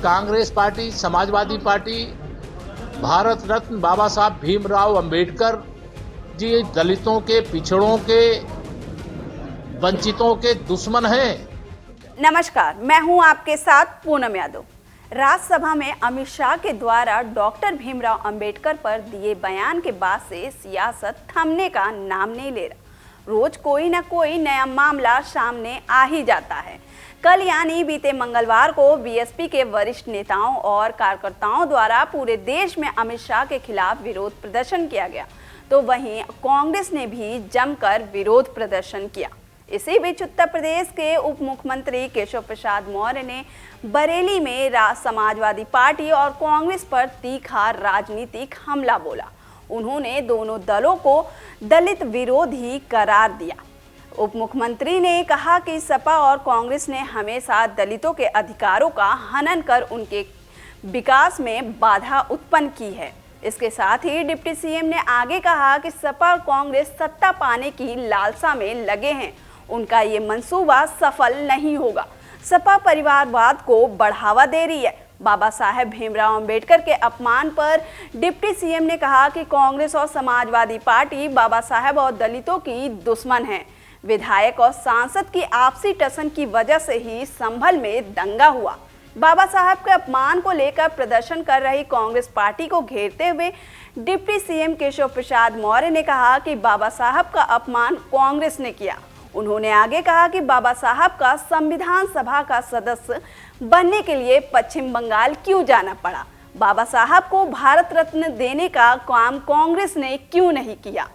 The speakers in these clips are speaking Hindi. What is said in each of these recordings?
कांग्रेस पार्टी, समाजवादी पार्टी, भारत रत्न बाबा साहब भीमराव अंबेडकर जी दलितों के, पिछड़ों के, वंचितों के दुश्मन हैं। नमस्कार, मैं हूं आपके साथ पूनम यादव। राज्यसभा में अमित शाह के द्वारा डॉक्टर भीमराव अंबेडकर पर दिए बयान के बाद से सियासत थमने का नाम नहीं ले रहा। रोज कोई ना कोई नया मामला सामने आ ही जाता है। कल यानी बीते मंगलवार को बीएसपी के वरिष्ठ नेताओं और कार्यकर्ताओं द्वारा पूरे देश में अमित शाह के खिलाफ विरोध प्रदर्शन किया गया, तो वहीं कांग्रेस ने भी जमकर विरोध प्रदर्शन किया। इसी बीच उत्तर प्रदेश के उप मुख्यमंत्री केशव प्रसाद मौर्य ने बरेली में समाजवादी पार्टी और कांग्रेस पर तीखा राजनीतिक हमला बोला। उन्होंने दोनों दलों को दलित विरोधी करार दिया। उप मुख्यमंत्री ने कहा कि सपा और कांग्रेस ने हमेशा दलितों के अधिकारों का हनन कर उनके विकास में बाधा उत्पन्न की है। इसके साथ ही डिप्टी सीएम ने आगे कहा कि सपा और कांग्रेस सत्ता पाने की लालसा में लगे हैं। उनका ये मंसूबा सफल नहीं होगा। सपा परिवारवाद को बढ़ावा दे रही है। बाबा साहेब भीमराव अंबेडकर के अपमान पर डिप्टी सीएम ने कहा कि कांग्रेस और समाजवादी पार्टी बाबा साहेब और दलितों की दुश्मन है। विधायक और सांसद की आपसी टसन की वजह से ही संभल में दंगा हुआ। बाबा साहब के अपमान को लेकर प्रदर्शन कर रही कांग्रेस पार्टी को घेरते हुए डिप्टी सीएम केशव प्रसाद मौर्य ने कहा कि बाबा साहब का अपमान कांग्रेस ने किया। उन्होंने आगे कहा कि बाबा साहब का संविधान सभा का सदस्य बनने के लिए पश्चिम बंगाल क्यों जाना पड़ा? बाबा साहब को भारत रत्न देने का काम कांग्रेस ने क्यों नहीं किया?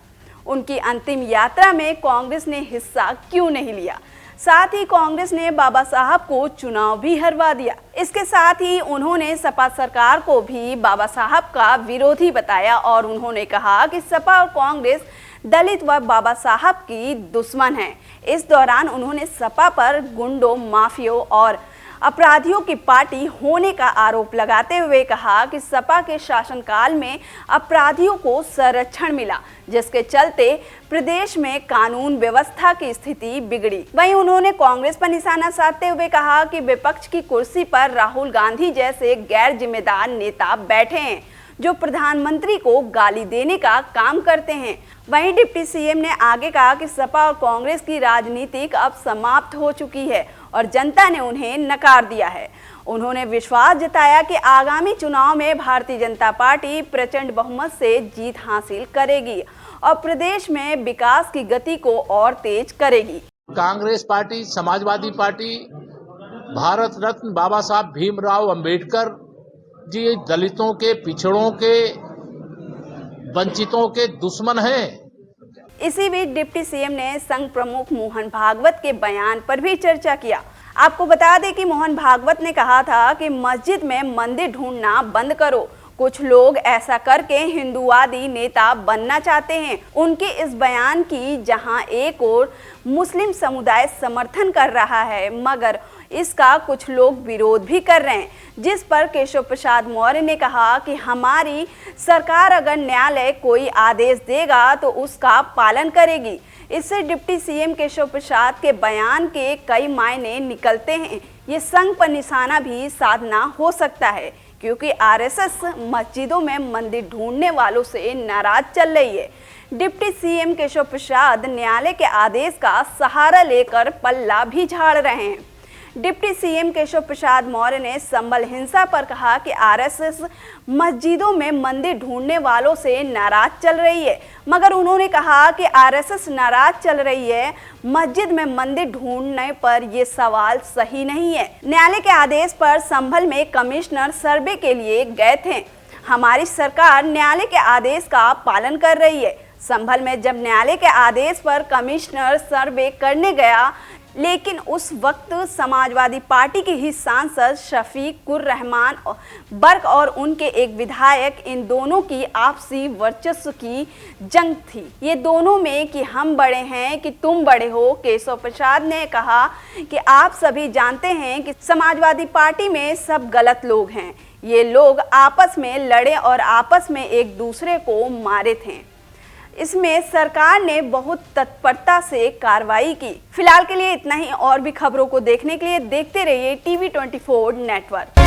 उनकी अंतिम यात्रा में कांग्रेस ने हिस्सा क्यों नहीं लिया? साथ ही कांग्रेस ने बाबा साहब को चुनाव भी हरवा दिया। इसके साथ ही उन्होंने सपा सरकार को भी बाबा साहब का विरोधी बताया और उन्होंने कहा कि सपा और कांग्रेस दलित व बाबा साहब की दुश्मन है। इस दौरान उन्होंने सपा पर गुंडों, माफियों और अपराधियों की पार्टी होने का आरोप लगाते हुए कहा कि सपा के शासनकाल में अपराधियों को संरक्षण मिला, जिसके चलते प्रदेश में कानून व्यवस्था की स्थिति बिगड़ी। वहीं उन्होंने कांग्रेस पर निशाना साधते हुए कहा कि विपक्ष की कुर्सी पर राहुल गांधी जैसे गैर जिम्मेदार नेता बैठे हैं जो प्रधानमंत्री को गाली देने का काम करते हैं। वहीं डिप्टी सीएम ने आगे कहा कि सपा और कांग्रेस की राजनीति अब समाप्त हो चुकी है और जनता ने उन्हें नकार दिया है। उन्होंने विश्वास जताया कि आगामी चुनाव में भारतीय जनता पार्टी प्रचंड बहुमत से जीत हासिल करेगी और प्रदेश में विकास की गति को और तेज करेगी। कांग्रेस पार्टी, समाजवादी पार्टी, भारत रत्न बाबा साहब भीमराव अंबेडकर जी दलितों के, पिछड़ों के, वंचितों के दुश्मन हैं। इसी बीच डिप्टी सीएम ने संघ प्रमुख मोहन भागवत के बयान पर भी चर्चा किया। आपको बता दें कि मोहन भागवत ने कहा था कि मस्जिद में मंदिर ढूंढना बंद करो। कुछ लोग ऐसा करके हिंदूवादी नेता बनना चाहते हैं। उनके इस बयान की जहां एक ओर मुस्लिम समुदाय समर्थन कर रहा है, मगर इसका कुछ लोग विरोध भी कर रहे हैं, जिस पर केशव प्रसाद मौर्य ने कहा कि हमारी सरकार अगर न्यायालय कोई आदेश देगा तो उसका पालन करेगी। इससे डिप्टी सीएम केशव प्रसाद के बयान के कई मायने निकलते हैं। ये संघ पर निशाना भी साधना हो सकता है, क्योंकि आरएसएस मस्जिदों में मंदिर ढूंढने वालों से नाराज चल रही है। डिप्टी सीएम केशव प्रसाद न्यायालय के आदेश का सहारा लेकर पल्ला भी झाड़ रहे हैं। डिप्टी सीएम केशव प्रसाद मौर्य ने संभल हिंसा पर कहा कि आरएसएस मस्जिदों में मंदिर ढूंढने वालों से नाराज चल रही है, मगर उन्होंने कहा कि आरएसएस नाराज चल रही है मस्जिद में मंदिर ढूंढने पर, ये सवाल सही नहीं है। न्यायालय के आदेश पर संभल में कमिश्नर सर्वे के लिए गए थे। हमारी सरकार न्यायालय के आदेश का पालन कर रही है। संभल में जब न्यायालय के आदेश पर कमिश्नर सर्वे करने गया, लेकिन उस वक्त समाजवादी पार्टी के ही सांसद शफीकुर रहमान बर्क और उनके एक विधायक, इन दोनों की आपसी वर्चस्व की जंग थी। ये दोनों में कि हम बड़े हैं कि तुम बड़े हो। केशव प्रसाद ने कहा कि आप सभी जानते हैं कि समाजवादी पार्टी में सब गलत लोग हैं। ये लोग आपस में लड़े और आपस में एक दूसरे को मारे थे। इसमें सरकार ने बहुत तत्परता से कार्रवाई की। फिलहाल के लिए इतना ही। और भी खबरों को देखने के लिए देखते रहिए TV24 नेटवर्क।